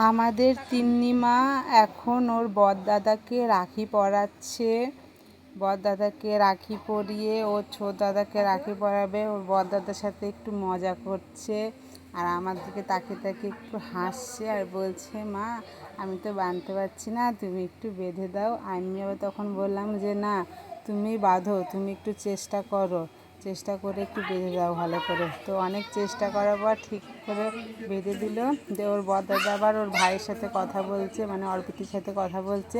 আমাদের তিন্নিমা এখন ওর বড়দাদাকে রাখি পরাচ্ছে। বড়দাদাকে রাখি পরিয়ে ওর ছোট দাদাকে রাখি পরাবে। ওর বড়দাদার সাথে একটু মজা করছে আর আমার দিকে তাকিয়ে তাকিয়ে একটু হাসছে আর বলছে, মা আমি তো বাঁধতে পারছি না, তুমি একটু বেঁধে দাও। আমি আবার তখন বললাম যে না, তুমি বাঁধো, তুমি একটু চেষ্টা করো, চেষ্টা করে একটু বেঁধে দাও ভালো করে। তো অনেক চেষ্টা করার পর ঠিক করে বেঁধে দিল। যে ওর বড়দাদা আবার ওর ভাইয়ের সাথে কথা বলছে, মানে অর্পিতির সাথে কথা বলছে,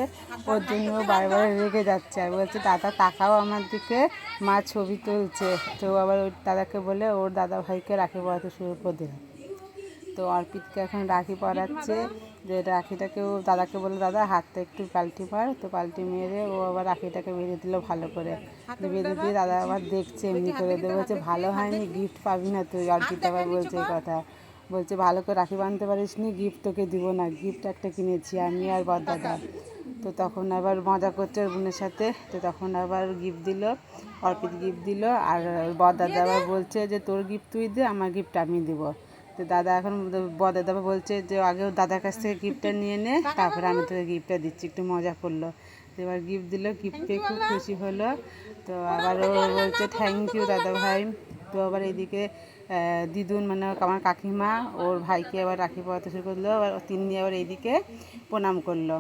ওর জন্য ও বারবার রেগে যাচ্ছে আর বলছে, দাদা তাকাও আমার দিকে, মা ছবি তুলছে। তো আবার ওর দাদাকে বলে ওর দাদা ভাইকে রাখি পরাতে শুরু করে দিল। তো অর্পিতকে এখন রাখি পরাচ্ছে। যে রাখিটাকে ও দাদাকে বলে, দাদা হাতটা একটু পাল্টি মার। তো পাল্টি মেরে ও আবার রাখিটাকে বেঁধে দিল ভালো করে। বেঁধে দিয়ে দাদা আবার দেখছে এমনি করে, দিয়ে বলছে ভালো হয়নি, গিফট পাবি না তুই। অর্পিত আবার বলছে এই কথা, বলছে ভালো করে রাখি বাঁধতে পারিস নি, গিফট তোকে দিব না, গিফট একটা কিনেছি আমি আর বড়দাদা। তো তখন আবার মজা করছে ওর বোনের সাথে। তো তখন আবার গিফট দিল, অর্পিত গিফট দিল। আর বড়দাদা আবার বলছে যে তোর গিফট তুই দে, আমার গিফট আমি দিব। তো দাদা এখন বড়দাদা বলছে যে আগে দাদার কাছ থেকে গিফটটা নিয়ে নে, তারপরে আমি তোকে গিফটটা দিচ্ছি, একটু মজা করলো। তো এবার গিফট দিল, গিফট পেয়ে খুব খুশি হলো। তো আবার ও বলছে থ্যাংক ইউ দাদা ভাই। তো আবার এইদিকে দিদুন মানে আমার কাকিমা ওর ভাইকে আবার রাখি পরাতে শুরু করলো। আবার তিন্নি আবার এইদিকে প্রণাম করলো।